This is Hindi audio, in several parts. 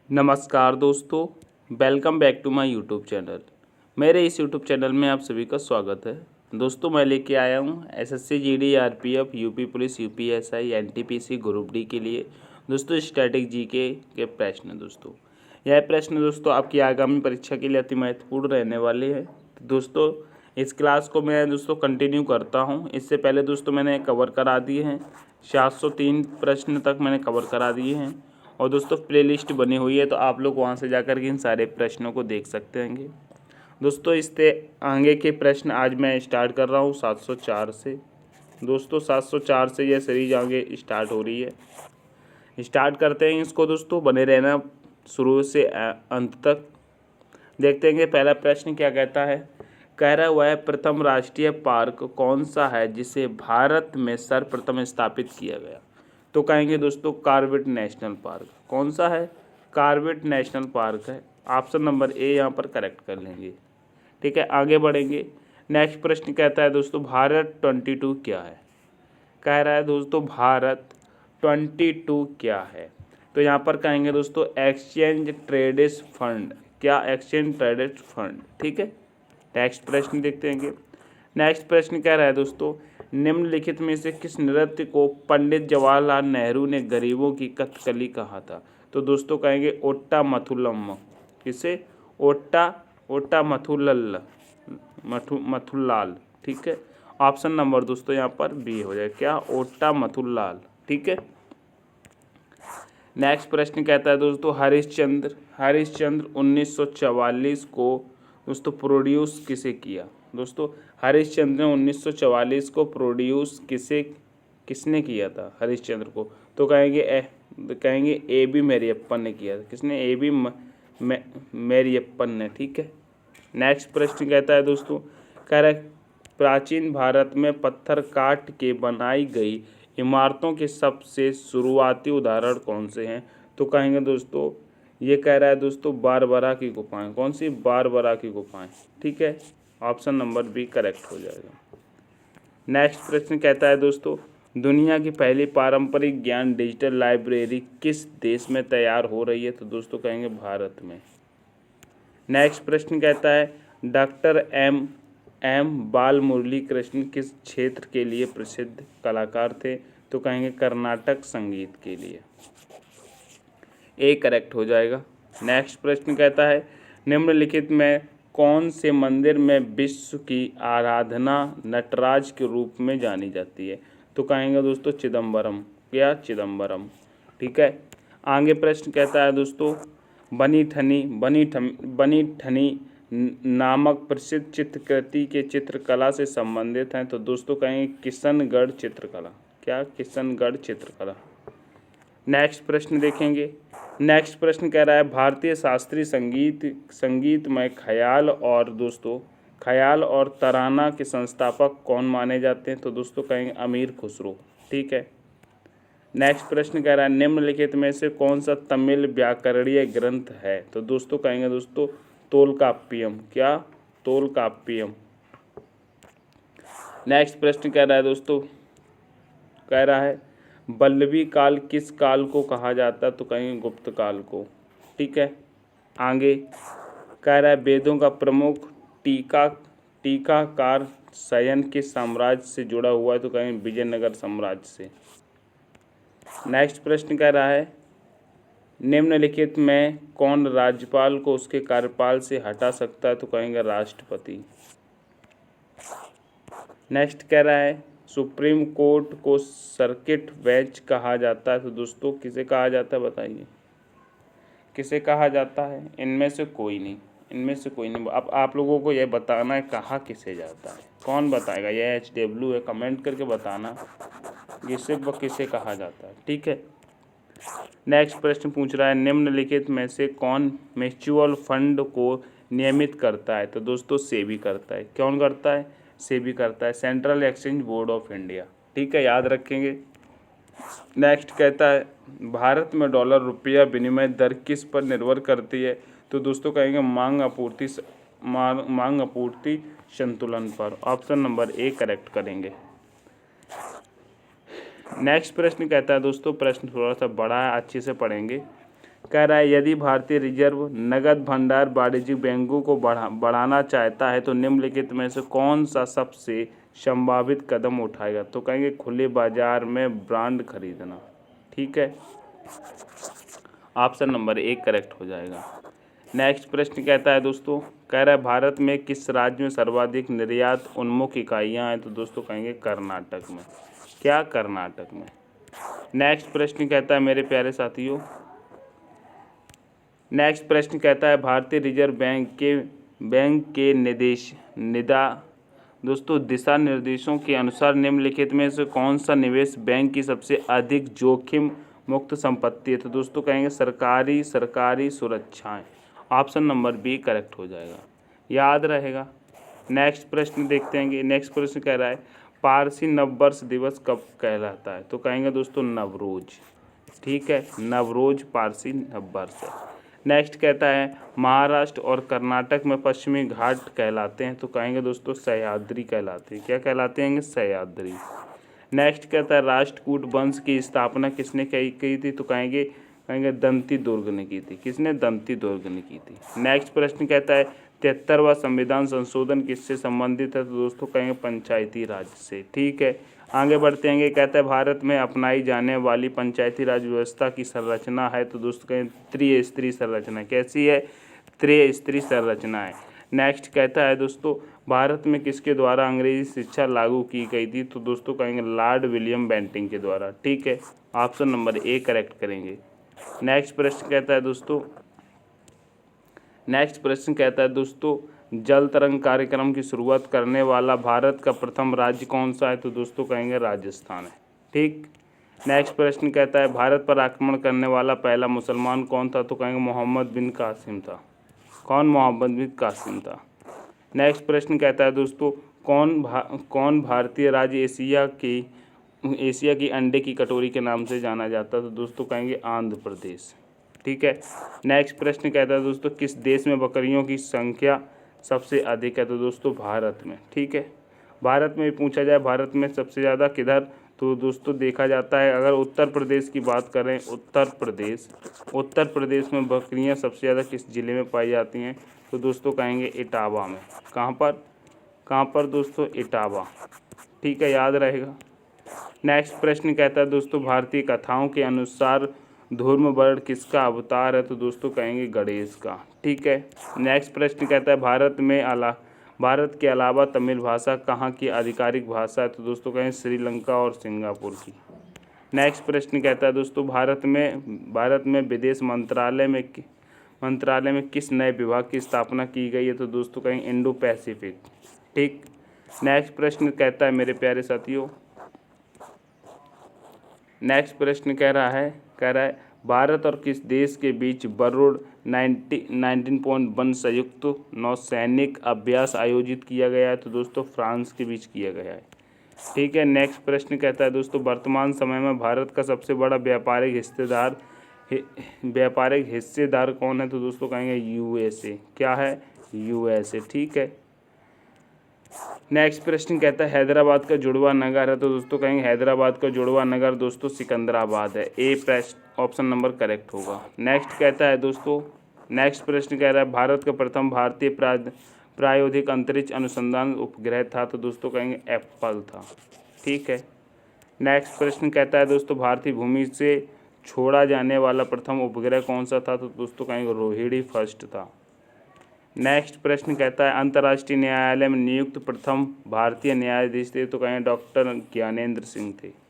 नमस्कार दोस्तों, welcome back to my YouTube channel. मेरे इस यूट्यूब चैनल में आप सभी का स्वागत है। दोस्तों, मैं लेके आया हूँ SSC GD RPF UP police UPSI NTPC group D के लिए दोस्तों स्टैटिक जीके के प्रश्न। दोस्तों यह प्रश्न दोस्तों आपकी आगामी परीक्षा के लिए अति महत्वपूर्ण रहने वाले हैं। दोस्तों इस क्लास को मैं दोस्तों कंटिन्यू करता हूँ। इससे पहले दोस्तों मैंने कवर करा दिए हैं 703 प्रश्न तक मैंने कवर करा दिए हैं और दोस्तों प्लेलिस्ट बनी हुई है, तो आप लोग वहां से जाकर के इन सारे प्रश्नों को देख सकते हैं। दोस्तों इससे आगे के प्रश्न आज मैं स्टार्ट कर रहा हूं 704 से। दोस्तों 704 से यह सीरीज आगे स्टार्ट हो रही है। स्टार्ट करते हैं इसको दोस्तों, बने रहना शुरू से अंत तक। देखते हैं कि पहला प्रश्न क्या कहता है। कह रहा हुआ है प्रथम राष्ट्रीय पार्क कौन सा है जिसे भारत में सर्वप्रथम स्थापित किया गया। तो कहेंगे दोस्तों कॉर्बेट नेशनल पार्क। कौन सा है? कॉर्बेट नेशनल पार्क है। ऑप्शन नंबर ए यहाँ पर करेक्ट कर लेंगे। ठीक है, आगे बढ़ेंगे। नेक्स्ट प्रश्न कहता है दोस्तों भारत 22 क्या है। कह रहा है दोस्तों भारत 22 क्या है। तो यहाँ पर कहेंगे दोस्तों एक्सचेंज ट्रेडेड फंड। क्या? Exchange traded fund. ठीक है, नेक्स्ट प्रश्न देखते हैं। नेक्स्ट प्रश्न कह रहा है दोस्तों निम्नलिखित में से किस नृत्य को पंडित जवाहरलाल नेहरू ने गरीबों की कथकली कहा था। तो दोस्तों कहेंगे ओट्टा मथुलम। किसे? ओट्टा मथुल्लाल। ठीक है, ऑप्शन नंबर दोस्तों यहाँ पर बी हो जाए। क्या? ओट्टा मथुल्लाल। ठीक है, नेक्स्ट प्रश्न कहता है दोस्तों हरिश्चंद्र 1944 को दोस्तों प्रोड्यूस किसे किया। दोस्तों हरिश्चंद्र ने 1944 को प्रोड्यूस किसने किया था हरिश्चंद्र को। तो कहेंगे ए बी मेरियप्पन ने किया था। किसने? ए बी मेरियप्पन ने। ठीक है, नेक्स्ट प्रश्न कहता है दोस्तों कह रहा है प्राचीन भारत में पत्थर काट के बनाई गई इमारतों के सबसे शुरुआती उदाहरण कौन से हैं। तो कहेंगे दोस्तों ये कह रहा है दोस्तों बारबरा की गुफाएं। कौन सी? बारबरा की गुफाएं। ठीक है, ऑप्शन नंबर बी करेक्ट हो जाएगा। नेक्स्ट प्रश्न कहता है दोस्तों दुनिया की पहली पारंपरिक ज्ञान डिजिटल लाइब्रेरी किस देश में तैयार हो रही है। तो दोस्तों कहेंगे भारत में। नेक्स्ट प्रश्न कहता है डॉक्टर एम बाल मुरली कृष्ण किस क्षेत्र के लिए प्रसिद्ध कलाकार थे। तो कहेंगे कर्नाटक संगीत के लिए। ए करेक्ट हो जाएगा। नेक्स्ट प्रश्न कहता है निम्नलिखित में कौन से मंदिर में विश्व की आराधना नटराज के रूप में जानी जाती है। तो कहेंगे दोस्तों चिदम्बरम। क्या? चिदम्बरम। ठीक है, आगे प्रश्न कहता है दोस्तों बनी ठनी नामक प्रसिद्ध चित्रकृति के चित्रकला से संबंधित हैं। तो दोस्तों कहेंगे किशनगढ़ चित्रकला। क्या? किशनगढ़ चित्रकला। नेक्स्ट प्रश्न देखेंगे। नेक्स्ट प्रश्न कह रहा है भारतीय शास्त्रीय संगीत में ख्याल और तराना के संस्थापक कौन माने जाते हैं। तो दोस्तों कहेंगे अमीर खुसरो। ठीक है, नेक्स्ट प्रश्न कह रहा है निम्नलिखित में से कौन सा तमिल व्याकरणीय ग्रंथ है। तो दोस्तों कहेंगे दोस्तों तोलकाप्पियम। क्या? तोलकाप्पियम। नेक्स्ट प्रश्न कह रहा है दोस्तों कह रहा है पल्लवी काल किस काल को कहा जाता है। तो कहेंगे गुप्त काल को। ठीक है, आगे कह रहा है वेदों का प्रमुख टीकाकार शयन किस साम्राज्य से जुड़ा हुआ है। तो कहेंगे विजयनगर साम्राज्य से। नेक्स्ट प्रश्न कह रहा है निम्नलिखित में कौन राज्यपाल को उसके कार्यकाल से हटा सकता है। तो कहेंगे राष्ट्रपति। नेक्स्ट कह रहा है सुप्रीम कोर्ट को सर्किट बेंच कहा जाता है। तो दोस्तों किसे कहा जाता है बताइए, किसे कहा जाता है। इनमें से कोई नहीं। अब आप लोगों को यह बताना है कहा किसे जाता है। कौन बताएगा? यह HW है, कमेंट करके बताना किसे कहा जाता है। ठीक है, नेक्स्ट प्रश्न पूछ रहा है निम्नलिखित में से कौन म्यूचुअल फंड को नियमित करता है। तो दोस्तों सेबी करता है। कौन करता है? सेबी करता है, central exchange board of India. ठीक है, याद रखेंगे। नेक्स्ट कहता है भारत में डॉलर रुपया विनिमय दर किस पर निर्भर करती है। तो दोस्तों कहेंगे मांग आपूर्ति संतुलन पर। ऑप्शन नंबर ए करेक्ट करेंगे। नेक्स्ट प्रश्न कहता है दोस्तों प्रश्न थोड़ा सा बड़ा है, अच्छे से पढ़ेंगे कह रहा है यदि भारतीय रिजर्व नगद भंडार वाणिज्यिक बैंकों को बढ़ाना चाहता है तो निम्नलिखित में से कौन सा सबसे संभावित कदम उठाएगा? तो कहेंगे खुले बाजार में बॉन्ड खरीदना। ठीक है, ऑप्शन नंबर 1 करेक्ट हो जाएगा। नेक्स्ट प्रश्न कहता है दोस्तों, कह रहा है भारत में किस राज्य में सर्वाधिक निर्यात उन्मुख इकाइयाँ हैं? तो दोस्तों कहेंगे कर्नाटक में। क्या? कर्नाटक में। नेक्स्ट प्रश्न कहता है मेरे प्यारे साथियों, नेक्स्ट प्रश्न कहता है भारतीय रिजर्व बैंक के दोस्तों दिशा निर्देशों के अनुसार निम्नलिखित में से कौन सा निवेश बैंक की सबसे अधिक जोखिम मुक्त संपत्ति है? तो दोस्तों कहेंगे सरकारी सुरक्षाएं। ऑप्शन नंबर बी करेक्ट हो जाएगा, याद रहेगा। नेक्स्ट प्रश्न देखते हैं। नेक्स्ट प्रश्न कह रहा है पारसी नववर्ष दिवस कब कहलाता है? तो कहेंगे दोस्तों नवरोज। ठीक है, नवरोज पारसी नववर्ष है। नेक्स्ट कहता है महाराष्ट्र और कर्नाटक में पश्चिमी घाट कहलाते हैं? तो कहेंगे दोस्तों सह्याद्री कहलाते हैं। क्या कहलाते हैं? सह्याद्री। नेक्स्ट कहता है राष्ट्रकूट वंश की स्थापना किसने की थी? तो कहेंगे दंती दुर्ग ने की थी। किसने? दंती दुर्ग ने की थी। नेक्स्ट प्रश्न कहता है 73वां संविधान संशोधन किससे संबंधित है? तो दोस्तों कहेंगे पंचायती राज से। ठीक है, आगे बढ़ते हैं। कहता है भारत में अपनाई जाने वाली पंचायती राज व्यवस्था की संरचना है? तो दोस्तों कहें त्रिस्तरीय संरचना। कैसी है? त्रिस्तरीय संरचना है। नेक्स्ट कहता है दोस्तों भारत में किसके द्वारा अंग्रेजी शिक्षा लागू की गई थी? तो दोस्तों कहेंगे लॉर्ड विलियम बेंटिंक के द्वारा। ठीक है, ऑप्शन नंबर ए करेक्ट करेंगे। नेक्स्ट प्रश्न कहता है दोस्तों जल तरंग कार्यक्रम की शुरुआत करने वाला भारत का प्रथम राज्य कौन सा है? तो दोस्तों कहेंगे राजस्थान है। ठीक। नेक्स्ट प्रश्न कहता है भारत पर आक्रमण करने वाला पहला मुसलमान कौन था? तो कहेंगे मोहम्मद बिन कासिम था। कौन? मोहम्मद बिन कासिम था। नेक्स्ट प्रश्न कहता है दोस्तों कौन भारतीय राज्य एशिया की अंडे की कटोरी के नाम से जाना जाता है? तो दोस्तों कहेंगे आंध्र प्रदेश। ठीक है। नेक्स्ट प्रश्न कहता है दोस्तों किस देश में बकरियों की संख्या सबसे अधिक है? तो दोस्तों भारत में। ठीक है, भारत में पूछा जाए भारत में सबसे ज़्यादा किधर? तो दोस्तों देखा जाता है अगर उत्तर प्रदेश की बात करें, उत्तर प्रदेश में बकरियां सबसे ज़्यादा किस ज़िले में पाई जाती हैं? तो दोस्तों कहेंगे इटावा में। कहाँ पर दोस्तों? इटावा। ठीक है, याद रहेगा। नेक्स्ट प्रश्न कहता है दोस्तों भारतीय कथाओं के अनुसार धूम्रवर्ण किसका अवतार है? तो दोस्तों कहेंगे गणेश का। ठीक है। नेक्स्ट प्रश्न कहता है भारत के अलावा तमिल भाषा कहाँ की आधिकारिक भाषा है? तो दोस्तों कहेंगे श्रीलंका और सिंगापुर की। नेक्स्ट प्रश्न कहता है दोस्तों भारत में विदेश मंत्रालय में किस नए विभाग की स्थापना की गई है? तो दोस्तों कहेंगे इंडो पैसिफिक। ठीक। नेक्स्ट प्रश्न कहता है मेरे प्यारे साथियों, नेक्स्ट प्रश्न कह रहा है भारत और किस देश के बीच बरूड 19.1 संयुक्त नौसैनिक अभ्यास आयोजित किया गया है? तो दोस्तों फ्रांस के बीच किया गया है। ठीक है। नेक्स्ट प्रश्न कहता है दोस्तों वर्तमान समय में भारत का सबसे बड़ा व्यापारिक हिस्सेदार कौन है? तो दोस्तों कहेंगे यूएसए। क्या है? यूएसए। ठीक है। नेक्स्ट प्रश्न कहता है हैदराबाद का जुड़वा नगर है? तो दोस्तों कहेंगे हैदराबाद का जुड़वा नगर दोस्तों सिकंदराबाद है। ए प्रश्न ऑप्शन नंबर करेक्ट होगा। नेक्स्ट कहता है दोस्तों नेक्स्ट प्रश्न कह रहा है भारत का प्रथम भारतीय प्रायोगिक अंतरिक्ष अनुसंधान उपग्रह था? तो दोस्तों कहेंगे एप्पल था। ठीक है। नेक्स्ट प्रश्न कहता है दोस्तों भारतीय भूमि से छोड़ा जाने वाला प्रथम उपग्रह कौन सा था? तो दोस्तों कहेंगे रोहिणी फर्स्ट था। नेक्स्ट प्रश्न कहता है अंतर्राष्ट्रीय न्यायालय में नियुक्त प्रथम भारतीय न्यायाधीश थे? तो कहें डॉक्टर ज्ञानेंद्र सिंह थे।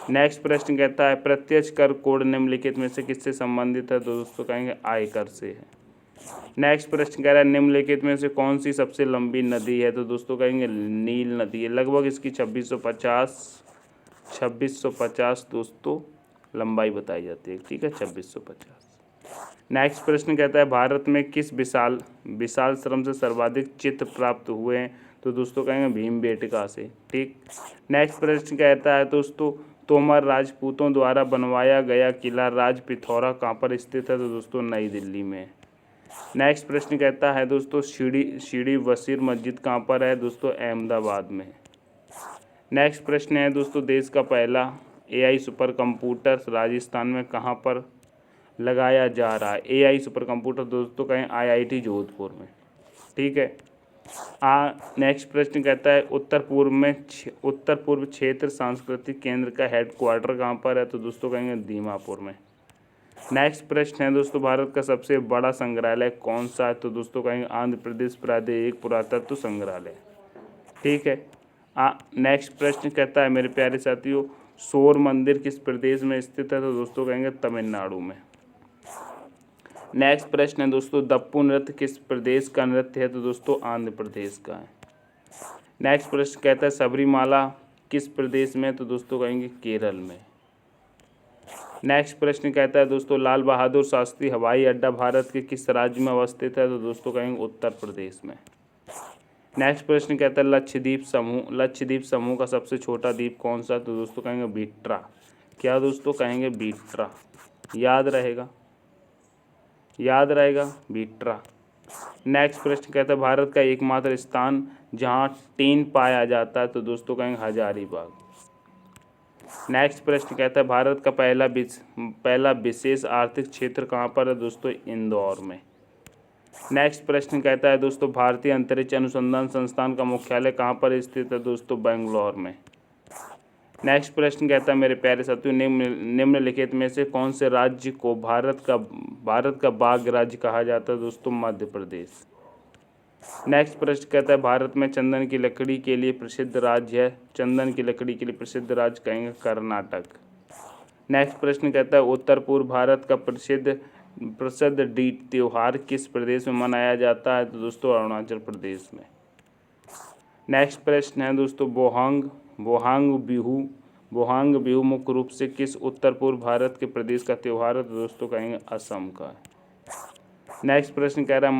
नेक्स्ट प्रश्न कहता है प्रत्यक्ष कर कोड निम्नलिखित में से किससे संबंधित है? दोस्तों कहेंगे आयकर से है। नेक्स्ट प्रश्न कह रहा है निम्नलिखित में से कौन सी सबसे लंबी नदी है? तो दोस्तों कहेंगे नील नदी है। लगभग इसकी 2650 दोस्तों लंबाई बताई जाती है। ठीक है, 2650। नेक्स्ट प्रश्न कहता है भारत में किस विशाल श्रम से सर्वाधिक चित्र प्राप्त हुए हैं? तो दोस्तों कहेंगे भीमबेटका से। ठीक। नेक्स्ट प्रश्न कहता है दोस्तों तोमर राजपूतों द्वारा बनवाया गया किला राज पिथौरा कहाँ पर स्थित है? तो दोस्तों नई दिल्ली में। नेक्स्ट प्रश्न कहता है दोस्तों शीड़ी वसीर मस्जिद कहाँ पर है? दोस्तों अहमदाबाद में। नेक्स्ट प्रश्न है दोस्तों देश का पहला AI सुपर कंप्यूटर राजस्थान में कहाँ पर लगाया जा रहा है? AI सुपर कंप्यूटर दोस्तों कहें IIT जोधपुर में। ठीक है। नेक्स्ट प्रश्न कहता है उत्तर पूर्व क्षेत्र सांस्कृतिक केंद्र का हेडक्वार्टर कहाँ पर है? तो दोस्तों कहेंगे दीमापुर में। नेक्स्ट प्रश्न है दोस्तों, भारत का सबसे बड़ा संग्रहालय कौन सा है? तो दोस्तों कहेंगे आंध्र प्रदेश प्रादेशिक पुरातत्व संग्रहालय। ठीक है। नेक्स्ट प्रश्न कहता है मेरे प्यारे साथियों, शोर मंदिर किस प्रदेश में स्थित है? तो दोस्तों कहेंगे तमिलनाडु में। नेक्स्ट प्रश्न है दोस्तों, दप्पू नृत्य किस प्रदेश का नृत्य है? तो दोस्तों आंध्र प्रदेश का है। नेक्स्ट प्रश्न कहता है सबरीमाला किस प्रदेश में? तो दोस्तों कहेंगे केरल में। नेक्स्ट प्रश्न कहता है दोस्तों, लाल बहादुर शास्त्री हवाई अड्डा भारत के किस राज्य में अवस्थित है? तो दोस्तों कहेंगे उत्तर प्रदेश में। नेक्स्ट प्रश्न कहता है लक्षद्वीप समूह का सबसे छोटा द्वीप कौन सा? तो दोस्तों कहेंगे बीट्रा। क्या दोस्तों कहेंगे? बीट्रा। याद रहेगा बीट्रा। नेक्स्ट प्रश्न कहता है भारत का एकमात्र स्थान जहां टीन पाया जाता है? तो दोस्तों कहेंगे हजारीबाग। नेक्स्ट प्रश्न कहता है भारत का पहला विशेष आर्थिक क्षेत्र कहाँ पर है? दोस्तों इंदौर में। नेक्स्ट प्रश्न कहता है दोस्तों, भारतीय अंतरिक्ष अनुसंधान संस्थान का मुख्यालय कहाँ पर स्थित है? दोस्तों बेंगलोर में। नेक्स्ट प्रश्न कहता है मेरे प्यारे साथियों, निम्नलिखित में से कौन से राज्य को भारत का बाघ राज्य कहा जाता है? दोस्तों मध्य प्रदेश। नेक्स्ट प्रश्न कहता है भारत में चंदन की लकड़ी के लिए प्रसिद्ध राज्य है? चंदन की लकड़ी के लिए प्रसिद्ध राज्य कहेंगे कर्नाटक। नेक्स्ट प्रश्न कहता है उत्तर पूर्व भारत का प्रसिद्ध त्योहार किस प्रदेश में मनाया जाता है? तो दोस्तों अरुणाचल प्रदेश में। नेक्स्ट प्रश्न है दोस्तों, बोहांग बिहू मुख्य रूप से किस उत्तर पूर्व भारत के प्रदेश का त्यौहार है? तो दोस्तों कहेंगे असम का है। नेक्स्ट प्रश्न कह रहा है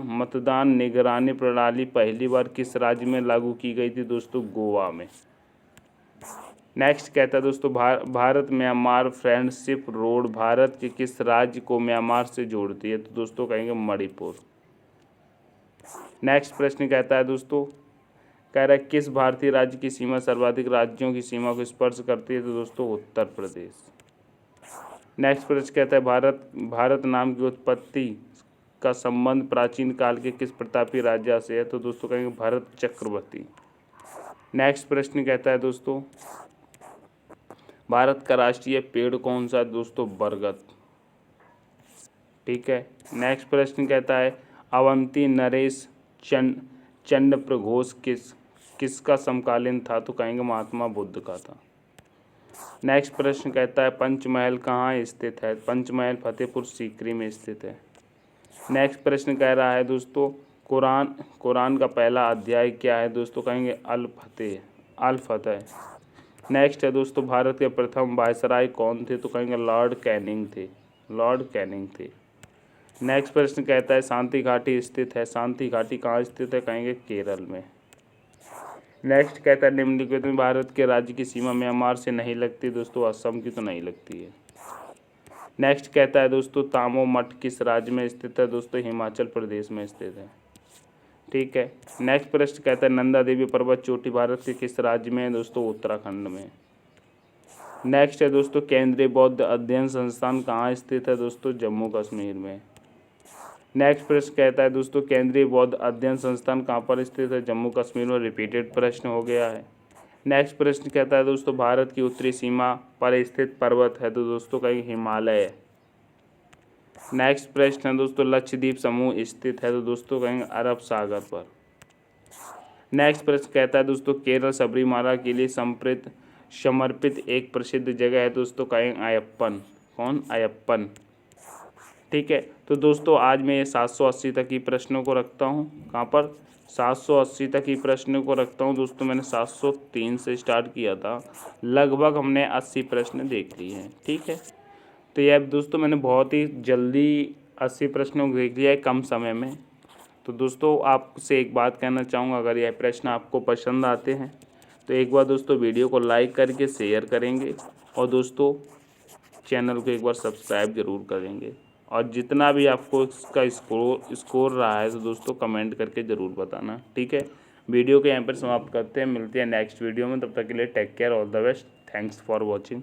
मतदान निगरानी प्रणाली पहली बार किस राज्य में लागू की गई थी? दोस्तों गोवा में। नेक्स्ट कहता है दोस्तों, Bharat Myanmar friendship road Bharat के किस राज्य को म्यांमार से जोड़ती है? तो दोस्तों कहेंगे मणिपुर। नेक्स्ट प्रश्न कहता है दोस्तों, कह रहा है किस भारतीय राज्य की सीमा सर्वाधिक राज्यों की सीमा को स्पर्श करती है? तो दोस्तों उत्तर प्रदेश। नेक्स्ट प्रश्न कहता है भारत नाम की उत्पत्ति का संबंध प्राचीन काल के किस प्रतापी राजा से है? तो दोस्तों कहेंगे भरत चक्रवर्ती। नेक्स्ट प्रश्न कहता है दोस्तों, भारत का राष्ट्रीय पेड़ कौन सा है? दोस्तों बरगद। ठीक है। नेक्स्ट प्रश्न कहता है अवंती नरेश चंड प्रघोष किसका समकालीन था? तो कहेंगे महात्मा बुद्ध का था। नेक्स्ट प्रश्न कहता है पंचमहल कहाँ स्थित है? पंचमहल फतेहपुर सीकरी में स्थित है। नेक्स्ट प्रश्न कह रहा है दोस्तों, कुरान का पहला अध्याय क्या है? दोस्तों कहेंगे अल फतेह। नेक्स्ट है दोस्तों, भारत के प्रथम वायसराय कौन थे? तो कहेंगे लॉर्ड कैनिंग थे। नेक्स्ट प्रश्न कहता है शांति घाटी स्थित है? शांति घाटी कहाँ स्थित है? कहेंगे केरल में। नेक्स्ट कहता है निम्नलिखित में भारत के राज्य की सीमा म्यांमार से नहीं लगती? दोस्तों असम की तो नहीं लगती है। नेक्स्ट कहता है दोस्तों, तामो मठ किस राज्य में स्थित है? दोस्तों हिमाचल प्रदेश में स्थित है। ठीक है। नेक्स्ट प्रश्न कहता है नंदा देवी पर्वत चोटी भारत के किस राज्य में है? दोस्तों उत्तराखंड में। नेक्स्ट है दोस्तों, केंद्रीय बौद्ध अध्ययन संस्थान कहाँ स्थित है? दोस्तों जम्मू कश्मीर में। नेक्स्ट प्रश्न कहता है दोस्तों, केंद्रीय बौद्ध अध्ययन संस्थान कहाँ पर स्थित है? जम्मू कश्मीर में। रिपीटेड प्रश्न हो गया है। नेक्स्ट प्रश्न कहता है दोस्तों, भारत की उत्तरी सीमा पर स्थित पर्वत है? तो दोस्तों कहीं हिमालय। नेक्स्ट प्रश्न है दोस्तों, लक्षद्वीप समूह स्थित है? तो दोस्तों कहेंगे अरब सागर पर। नेक्स्ट प्रश्न कहता है दोस्तों, केरल सबरीमाला के लिए समर्पित एक प्रसिद्ध जगह है? दोस्तों कहेंगे अयप्पन। कौन? अयप्पन। ठीक है। तो दोस्तों आज मैं ये 780 तक की प्रश्नों को रखता हूँ। कहाँ पर? 780 तक की प्रश्नों को रखता हूँ। दोस्तों मैंने 703 से स्टार्ट किया था, लगभग हमने 80 प्रश्न देख लिए हैं। ठीक है। तो यह दोस्तों मैंने बहुत ही जल्दी 80 प्रश्नों को देख लिया है कम समय में। तो दोस्तों आपसे एक बात कहना चाहूँगा, अगर यह प्रश्न आपको पसंद आते हैं तो एक बार दोस्तों वीडियो को लाइक करके शेयर करेंगे और दोस्तों चैनल को एक बार सब्सक्राइब ज़रूर करेंगे। और जितना भी आपको इसका स्कोर रहा है तो दोस्तों कमेंट करके ज़रूर बताना। ठीक है। वीडियो को यहाँ पर समाप्त करते हैं, मिलते हैं नेक्स्ट वीडियो में। तब तक के लिए take care, all the best, thanks for watching.